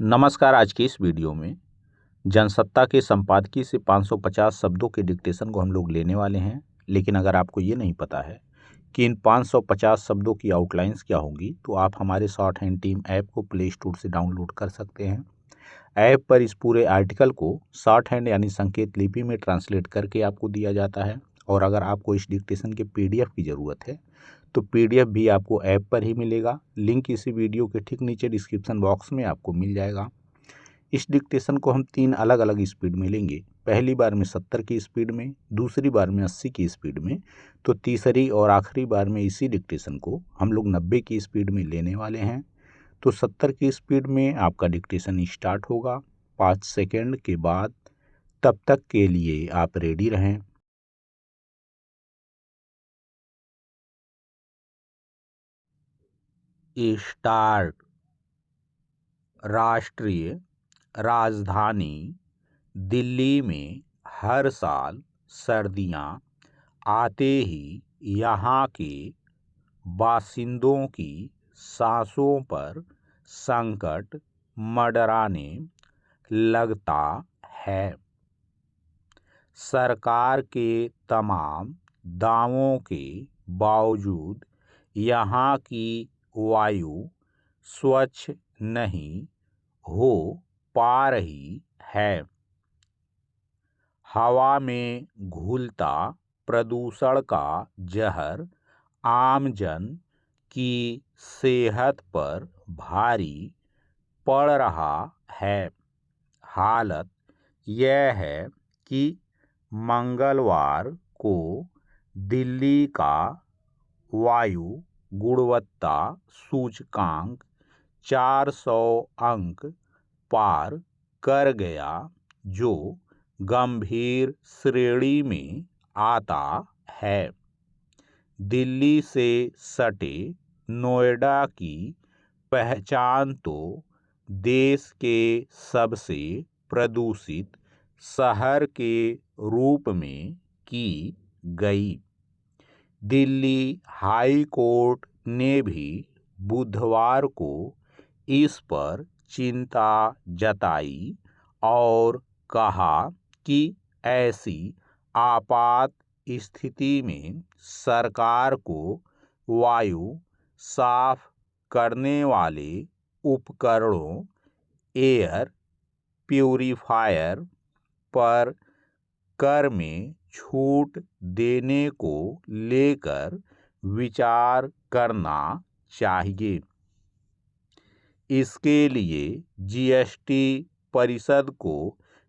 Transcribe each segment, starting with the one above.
नमस्कार। आज की इस वीडियो में जनसत्ता के संपादकीय से 550 शब्दों के डिक्टेशन को हम लोग लेने वाले हैं। लेकिन अगर आपको ये नहीं पता है कि इन 550 शब्दों की आउटलाइंस क्या होंगी, तो आप हमारे शॉर्ट हैंड टीम ऐप को प्ले स्टोर से डाउनलोड कर सकते हैं। ऐप पर इस पूरे आर्टिकल को शॉर्ट हैंड यानी संकेत लिपि में ट्रांसलेट करके आपको दिया जाता है। और अगर आपको इस डिक्टेशन के PDF की ज़रूरत है तो PDF भी आपको ऐप पर ही मिलेगा। लिंक इसी वीडियो के ठीक नीचे डिस्क्रिप्शन बॉक्स में आपको मिल जाएगा। इस डिक्टेशन को हम 3 अलग अलग स्पीड में लेंगे। पहली बार में 70 की स्पीड में, दूसरी बार में 80 की स्पीड में, तो तीसरी और आखिरी बार में इसी डिक्टेशन को हम लोग 90 की स्पीड में लेने वाले हैं। तो 70 की स्पीड में आपका डिक्टेशन स्टार्ट होगा 5 सेकेंड के बाद। तब तक के लिए आप रेडी रहें। स्टार्ट। राष्ट्रीय राजधानी दिल्ली में हर साल सर्दियां आते ही यहाँ के बाशिंदों की सांसों पर संकट मंडराने लगता है। सरकार के तमाम दावों के बावजूद यहाँ की वायु स्वच्छ नहीं हो पा रही है। हवा में घुलता प्रदूषण का जहर आमजन की सेहत पर भारी पड़ रहा है। हालत यह है कि मंगलवार को दिल्ली का वायु गुणवत्ता सूचकांक 400 अंक पार कर गया, जो गंभीर श्रेणी में आता है। दिल्ली से सटे नोएडा की पहचान तो देश के सबसे प्रदूषित शहर के रूप में की गई। दिल्ली हाई कोर्ट ने भी बुधवार को इस पर चिंता जताई और कहा कि ऐसी आपात स्थिति में सरकार को वायु साफ करने वाले उपकरणों एयर प्यूरीफायर पर कर में छूट देने को लेकर विचार करना चाहिए। इसके लिए GST परिषद को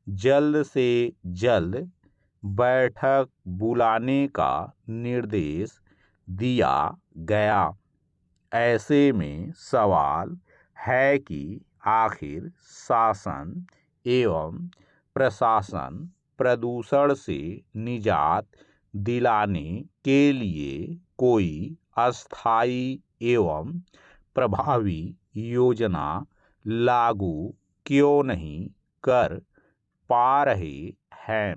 जल्द से जल्द बैठक बुलाने का निर्देश दिया गया। ऐसे में सवाल है कि आखिर शासन एवं प्रशासन प्रदूषण से निजात दिलाने के लिए कोई अस्थायी एवं प्रभावी योजना लागू क्यों नहीं कर पा रहे हैं।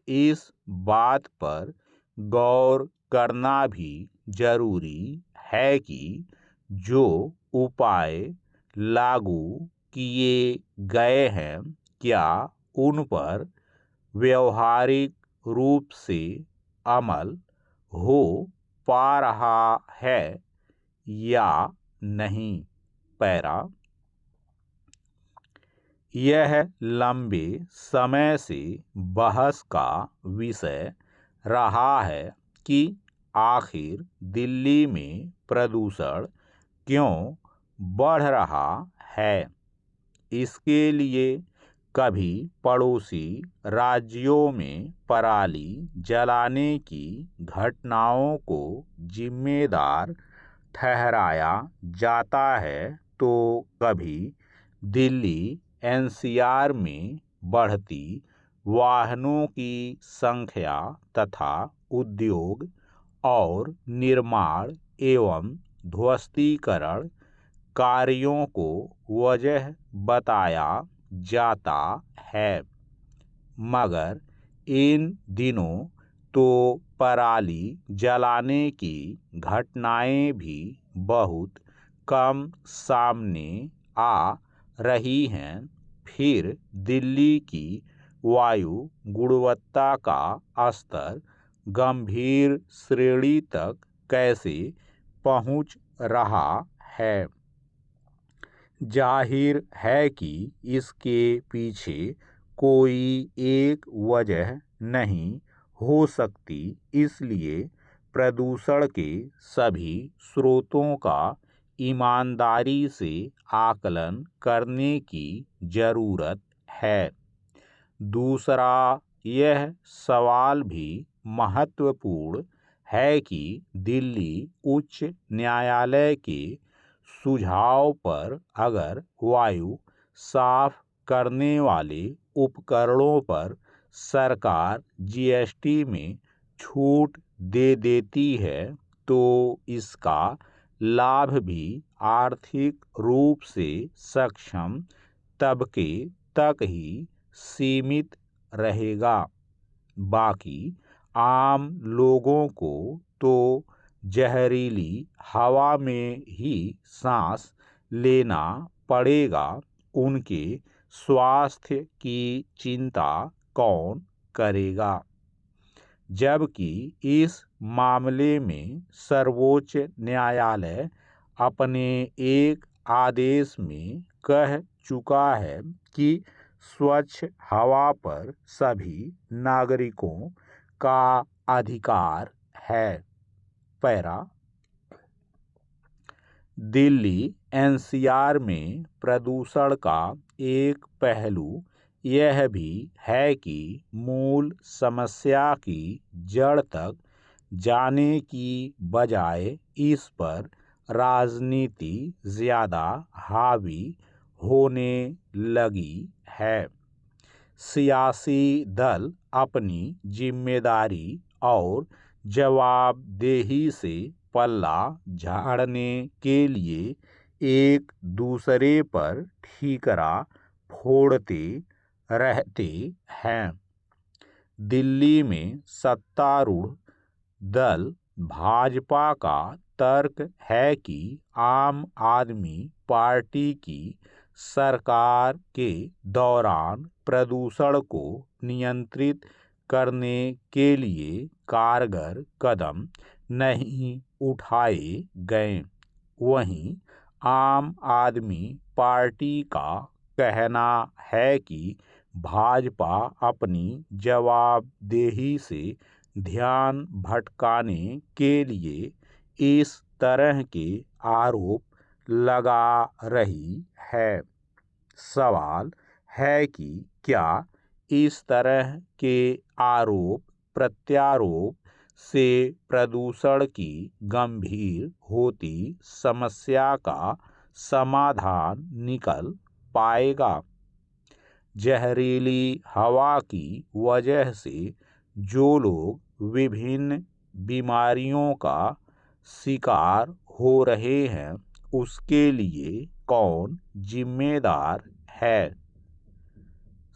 इस बात पर गौर करना भी जरूरी है कि जो उपाय लागू किए गए हैं, क्या उन पर व्यवहारिक रूप से अमल हो पा रहा है या नहीं। पैरा। यह लंबे समय से बहस का विषय रहा है कि आखिर दिल्ली में प्रदूषण क्यों बढ़ रहा है। इसके लिए कभी पड़ोसी राज्यों में पराली जलाने की घटनाओं को जिम्मेदार ठहराया जाता है, तो कभी दिल्ली NCR में बढ़ती वाहनों की संख्या तथा उद्योग और निर्माण एवं ध्वस्तीकरण कार्यों को वजह बताया जाता है। मगर इन दिनों तो पराली जलाने की घटनाएं भी बहुत कम सामने आ रही हैं, फिर दिल्ली की वायु गुणवत्ता का स्तर गंभीर श्रेणी तक कैसे पहुंच रहा है। जाहिर है कि इसके पीछे कोई एक वजह नहीं हो सकती, इसलिए प्रदूषण के सभी स्रोतों का ईमानदारी से आकलन करने की ज़रूरत है। दूसरा, यह सवाल भी महत्वपूर्ण है कि दिल्ली उच्च न्यायालय के सुझाव पर अगर वायु साफ करने वाले उपकरणों पर सरकार जीएसटी में छूट दे देती है तो इसका लाभ भी आर्थिक रूप से सक्षम तबके तक ही सीमित रहेगा। बाकी आम लोगों को तो जहरीली हवा में ही सांस लेना पड़ेगा। उनके स्वास्थ्य की चिंता कौन करेगा। जबकि इस मामले में सर्वोच्च न्यायालय अपने एक आदेश में कह चुका है कि स्वच्छ हवा पर सभी नागरिकों का अधिकार है। पैरा दिल्ली एनसीआर में प्रदूषण का एक पहलू यह भी है कि मूल समस्या की जड़ तक जाने की बजाय इस पर राजनीति ज़्यादा हावी होने लगी है। सियासी दल अपनी जिम्मेदारी और जवाबदेही से पल्ला झाड़ने के लिए एक दूसरे पर ठीकरा फोड़ते रहते हैं। दिल्ली में सत्तारूढ़ दल भाजपा का तर्क है कि आम आदमी पार्टी की सरकार के दौरान प्रदूषण को नियंत्रित करने के लिए कारगर कदम नहीं उठाए गए। वहीं आम आदमी पार्टी का कहना है कि भाजपा अपनी जवाबदेही से ध्यान भटकाने के लिए इस तरह के आरोप लगा रही है। सवाल है कि क्या इस तरह के आरोप प्रत्यारोप से प्रदूषण की गंभीर होती समस्या का समाधान निकल पाएगा। जहरीली हवा की वजह से जो लोग विभिन्न बीमारियों का शिकार हो रहे हैं, उसके लिए कौन जिम्मेदार है।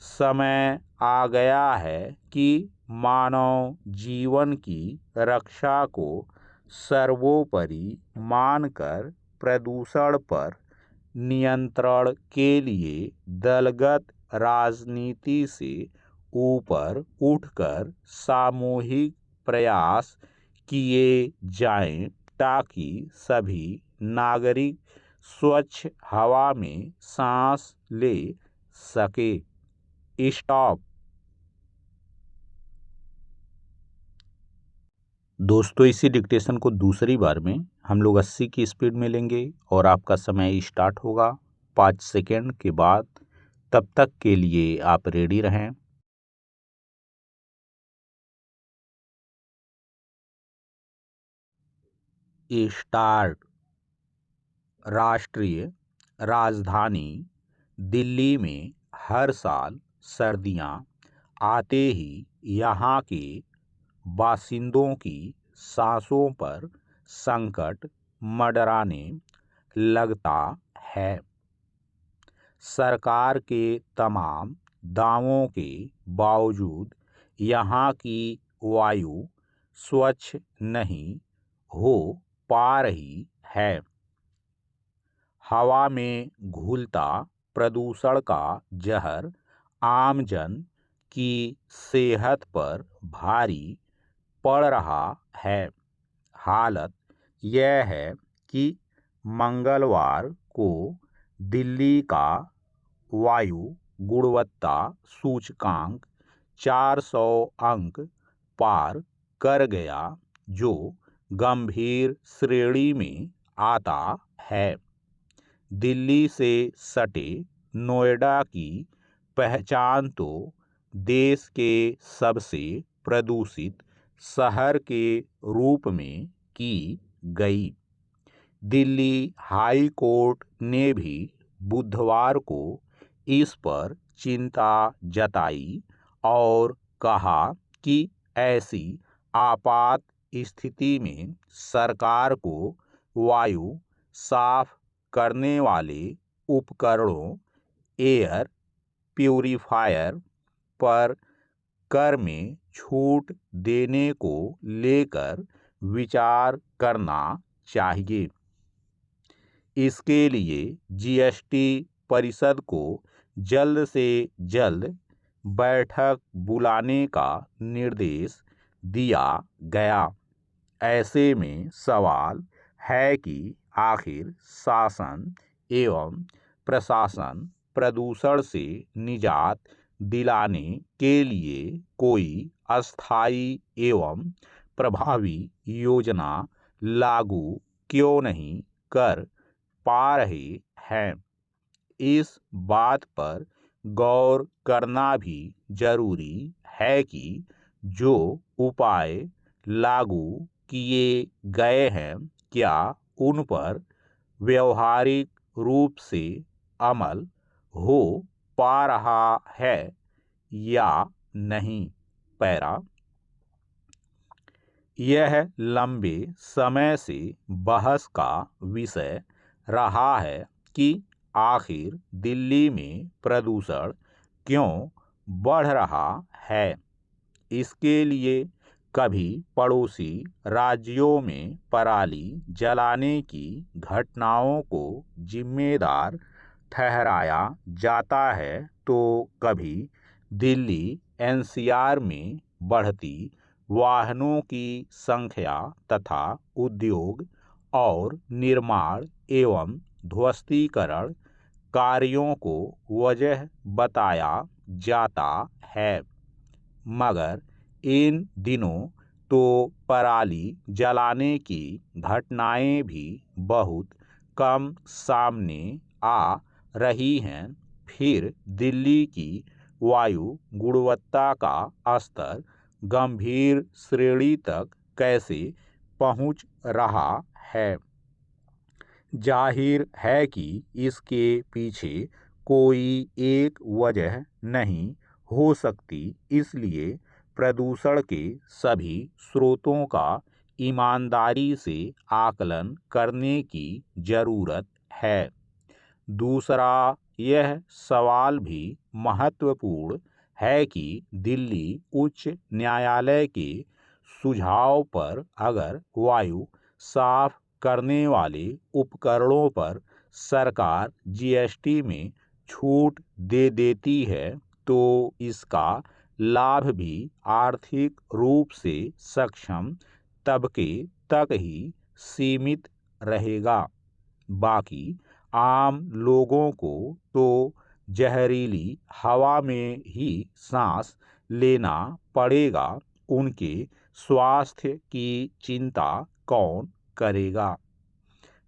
समय आ गया है कि मानव जीवन की रक्षा को सर्वोपरि मानकर प्रदूषण पर नियंत्रण के लिए दलगत राजनीति से ऊपर उठकर सामूहिक प्रयास किए जाएं ताकि सभी नागरिक स्वच्छ हवा में सांस ले सके। स्टॉप। दोस्तों, इसी डिक्टेशन को दूसरी बार में हम लोग 80 की स्पीड में लेंगे और आपका समय स्टार्ट होगा 5 सेकेंड के बाद। तब तक के लिए आप रेडी रहें। स्टार्ट। राष्ट्रीय राजधानी दिल्ली में हर साल सर्दियां आते ही यहाँ के बासिंदों की सांसों पर संकट मंडराने लगता है। सरकार के तमाम दावों के बावजूद यहाँ की वायु स्वच्छ नहीं हो पा रही है। हवा में घुलता प्रदूषण का जहर आमजन की सेहत पर भारी पड़ रहा है। हालत यह है कि मंगलवार को दिल्ली का वायु गुणवत्ता सूचकांक 400 अंक पार कर गया, जो गंभीर श्रेणी में आता है। दिल्ली से सटे नोएडा की पहचान तो देश के सबसे प्रदूषित शहर के रूप में की गई। दिल्ली हाई कोर्ट ने भी बुधवार को इस पर चिंता जताई और कहा कि ऐसी आपात स्थिति में सरकार को वायु साफ करने वाले उपकरणों एयर प्यूरिफायर पर कर में छूट देने को लेकर विचार करना चाहिए। इसके लिए जीएसटी परिषद को जल्द से जल्द बैठक बुलाने का निर्देश दिया गया। ऐसे में सवाल है कि आखिर शासन एवं प्रशासन प्रदूषण से निजात दिलाने के लिए कोई अस्थायी एवं प्रभावी योजना लागू क्यों नहीं कर पा रहे हैं। इस बात पर गौर करना भी जरूरी है कि जो उपाय लागू किए गए हैं, क्या उन पर व्यवहारिक रूप से अमल हो पा रहा है या नहीं। पैरा, यह लंबे समय से बहस का विषय रहा है कि आखिर दिल्ली में प्रदूषण क्यों बढ़ रहा है। इसके लिए कभी पड़ोसी राज्यों में पराली जलाने की घटनाओं को जिम्मेदार ठहराया जाता है, तो कभी दिल्ली एनसीआर में बढ़ती वाहनों की संख्या तथा उद्योग और निर्माण एवं ध्वस्तीकरण कार्यों को वजह बताया जाता है। मगर इन दिनों तो पराली जलाने की घटनाएं भी बहुत कम सामने आ रही हैं। फिर दिल्ली की वायु गुणवत्ता का स्तर गंभीर श्रेणी तक कैसे पहुंच रहा है। जाहिर है कि इसके पीछे कोई एक वजह नहीं हो सकती। इसलिए प्रदूषण के सभी स्रोतों का ईमानदारी से आकलन करने की जरूरत है। दूसरा, यह सवाल भी महत्वपूर्ण है कि दिल्ली उच्च न्यायालय के सुझाव पर अगर वायु साफ करने वाले उपकरणों पर सरकार जीएसटी में छूट दे देती है, तो इसका लाभ भी आर्थिक रूप से सक्षम तबके तक ही सीमित रहेगा। बाकी आम लोगों को तो जहरीली हवा में ही सांस लेना पड़ेगा। उनके स्वास्थ्य की चिंता कौन करेगा।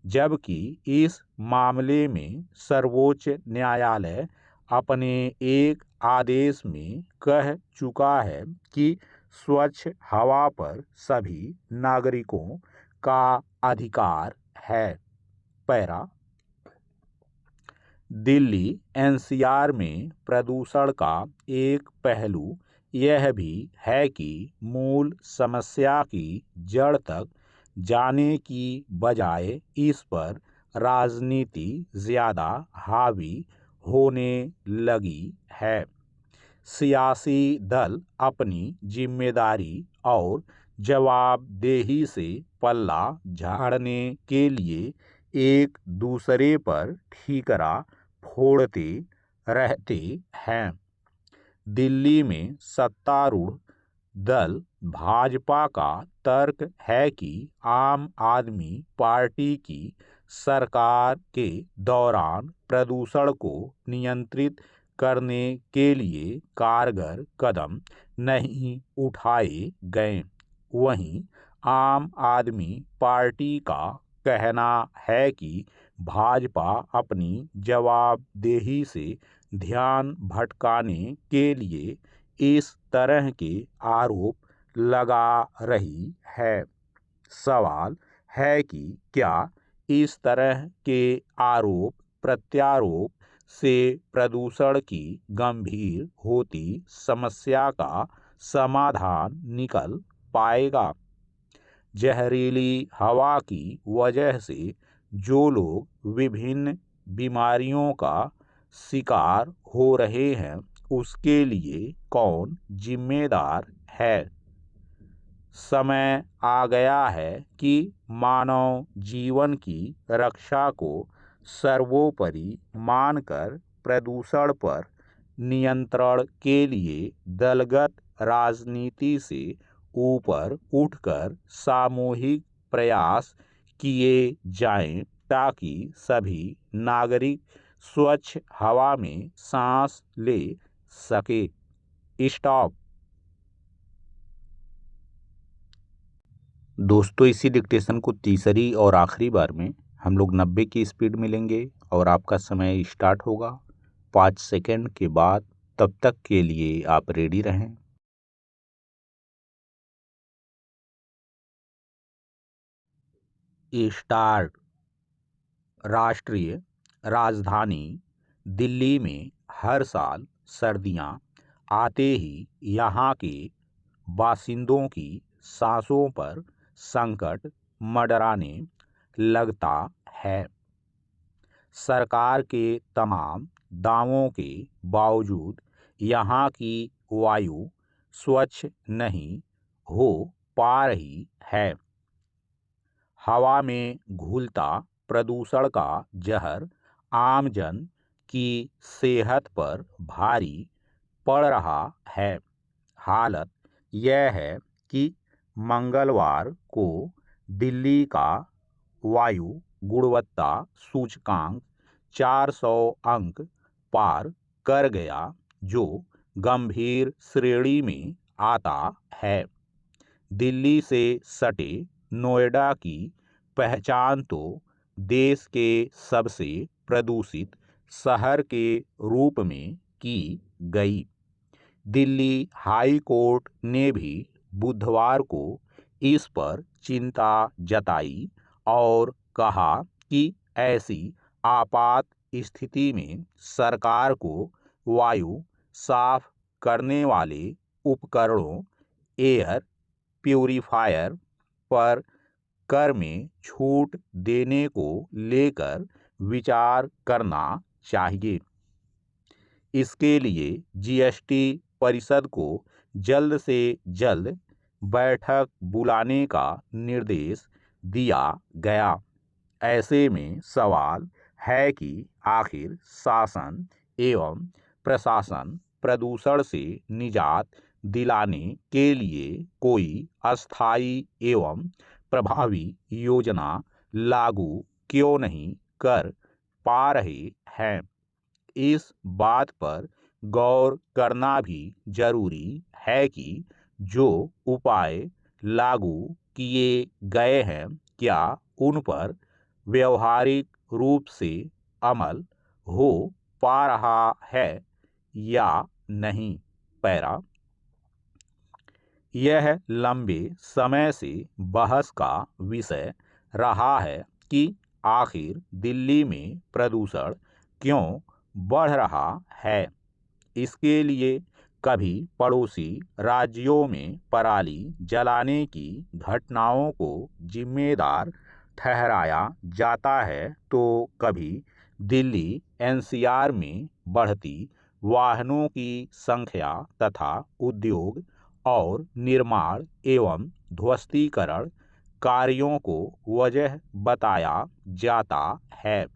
जबकि इस मामले में सर्वोच्च न्यायालय अपने एक आदेश में कह चुका है कि स्वच्छ हवा पर सभी नागरिकों का अधिकार है। पैरा, दिल्ली एनसीआर में प्रदूषण का एक पहलू यह भी है कि मूल समस्या की जड़ तक जाने की बजाय इस पर राजनीति ज़्यादा हावी होने लगी है। सियासी दल अपनी जिम्मेदारी और जवाबदेही से पल्ला झाड़ने के लिए एक दूसरे पर ठीकरा फोड़ते रहते हैं। दिल्ली में सत्तारूढ़ दल भाजपा का तर्क है कि आम आदमी पार्टी की सरकार के दौरान प्रदूषण को नियंत्रित करने के लिए कारगर कदम नहीं उठाए गए। वहीं आम आदमी पार्टी का कहना है कि भाजपा अपनी जवाबदेही से ध्यान भटकाने के लिए इस तरह के आरोप लगा रही है। सवाल है कि क्या इस तरह के आरोप प्रत्यारोप से प्रदूषण की गंभीर होती समस्या का समाधान निकल पाएगा? जहरीली हवा की वजह से जो लोग विभिन्न बीमारियों का शिकार हो रहे हैं, उसके लिए कौन जिम्मेदार है? समय आ गया है कि मानव जीवन की रक्षा को सर्वोपरि मानकर प्रदूषण पर नियंत्रण के लिए दलगत राजनीति से ऊपर उठकर सामूहिक प्रयास किए जाएं, ताकि सभी नागरिक स्वच्छ हवा में सांस ले सके। स्टॉप। दोस्तों, इसी डिक्टेशन को तीसरी और आखिरी बार में हम लोग 90 की स्पीड में लेंगे और आपका समय स्टार्ट होगा 5 सेकंड के बाद। तब तक के लिए आप रेडी रहें। स्टार्ट। राष्ट्रीय राजधानी दिल्ली में हर साल सर्दियां आते ही यहाँ के बासिंदों की सांसों पर संकट मंडराने लगता है। सरकार के तमाम दावों के बावजूद यहाँ की वायु स्वच्छ नहीं हो पा रही है। हवा में घुलता प्रदूषण का जहर आमजन की सेहत पर भारी पड़ रहा है। हालत यह है कि मंगलवार को दिल्ली का वायु गुणवत्ता सूचकांक 400 अंक पार कर गया, जो गंभीर श्रेणी में आता है। दिल्ली से सटे नोएडा की पहचान तो देश के सबसे प्रदूषित शहर के रूप में की गई। दिल्ली हाई कोर्ट ने भी बुधवार को इस पर चिंता जताई और कहा कि ऐसी आपात स्थिति में सरकार को वायु साफ करने वाले उपकरणों एयर प्यूरीफायर पर कर में छूट देने को लेकर विचार करना चाहिए। इसके लिए जीएसटी परिषद को जल्द से जल्द बैठक बुलाने का निर्देश दिया गया। ऐसे में सवाल है कि आखिर शासन एवं प्रशासन प्रदूषण से निजात दिलाने के लिए कोई अस्थायी एवं प्रभावी योजना लागू क्यों नहीं कर पा रहे हैं। इस बात पर गौर करना भी जरूरी है कि जो उपाय लागू किए गए हैं, क्या उन पर व्यवहारिक रूप से अमल हो पा रहा है या नहीं। पैरा। यह लंबे समय से बहस का विषय रहा है कि आखिर दिल्ली में प्रदूषण क्यों बढ़ रहा है। इसके लिए कभी पड़ोसी राज्यों में पराली जलाने की घटनाओं को जिम्मेदार ठहराया जाता है, तो कभी दिल्ली एनसीआर में बढ़ती वाहनों की संख्या तथा उद्योग और निर्माण एवं ध्वस्तीकरण कार्यों को वजह बताया जाता है।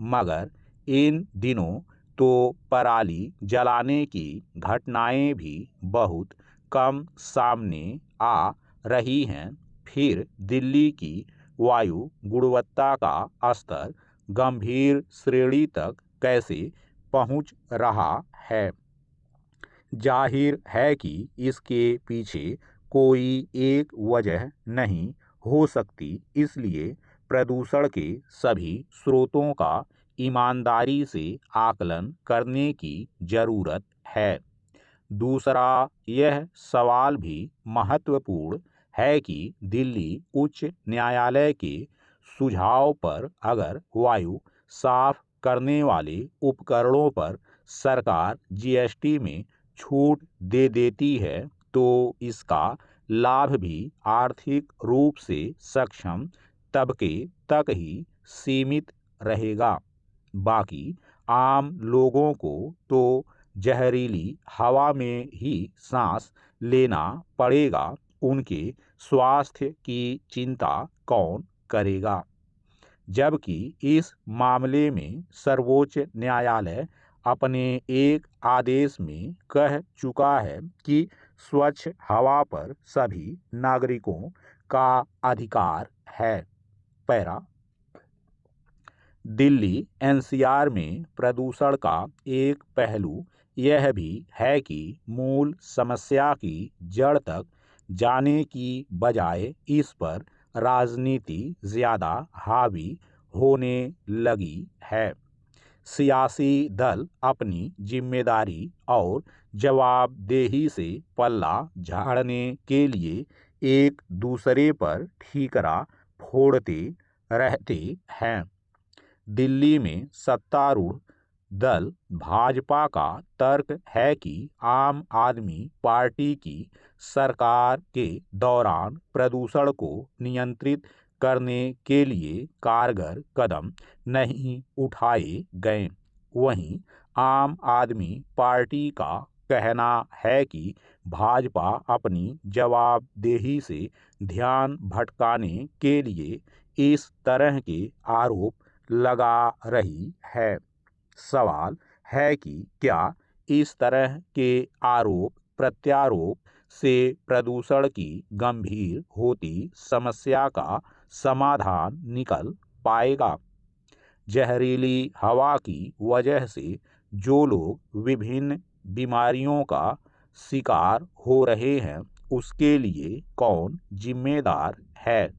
मगर इन दिनों तो पराली जलाने की घटनाएं भी बहुत कम सामने आ रही हैं। फिर दिल्ली की वायु गुणवत्ता का स्तर गंभीर श्रेणी तक कैसे पहुंच रहा है? जाहिर है कि इसके पीछे कोई एक वजह नहीं हो सकती, इसलिए प्रदूषण के सभी स्रोतों का ईमानदारी से आकलन करने की जरूरत है। दूसरा, यह सवाल भी महत्वपूर्ण है कि दिल्ली उच्च न्यायालय के सुझाव पर अगर वायु साफ करने वाले उपकरणों पर सरकार जीएसटी में छूट दे देती है तो इसका लाभ भी आर्थिक रूप से सक्षम तबके तक ही सीमित रहेगा। बाकी आम लोगों को तो जहरीली हवा में ही सांस लेना पड़ेगा। उनके स्वास्थ्य की चिंता कौन करेगा? जबकि इस मामले में सर्वोच्च न्यायालय अपने एक आदेश में कह चुका है कि स्वच्छ हवा पर सभी नागरिकों का अधिकार है। पैरा दिल्ली एनसीआर में प्रदूषण का एक पहलू यह भी है कि मूल समस्या की जड़ तक जाने की बजाय इस पर राजनीति ज़्यादा हावी होने लगी है। सियासी दल अपनी जिम्मेदारी और जवाबदेही से पल्ला झाड़ने के लिए एक दूसरे पर ठीकरा फोड़ते रहते हैं। दिल्ली में सत्तारूढ़ दल भाजपा का तर्क है कि आम आदमी पार्टी की सरकार के दौरान प्रदूषण को नियंत्रित करने के लिए कारगर कदम नहीं उठाए गए। वहीं आम आदमी पार्टी का कहना है कि भाजपा अपनी जवाबदेही से ध्यान भटकाने के लिए इस तरह के आरोप लगा रही है। सवाल है कि क्या इस तरह के आरोप प्रत्यारोप से प्रदूषण की गंभीर होती समस्या का समाधान निकल पाएगा? जहरीली हवा की वजह से जो लोग विभिन्न बीमारियों का शिकार हो रहे हैं, उसके लिए कौन जिम्मेदार है?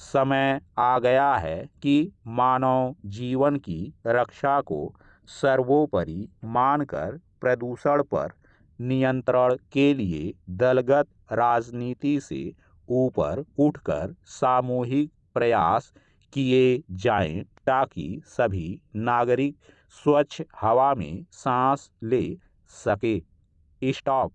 समय आ गया है कि मानव जीवन की रक्षा को सर्वोपरि मानकर प्रदूषण पर नियंत्रण के लिए दलगत राजनीति से ऊपर उठकर सामूहिक प्रयास किए जाएं ताकि सभी नागरिक स्वच्छ हवा में सांस ले सके। स्टॉप।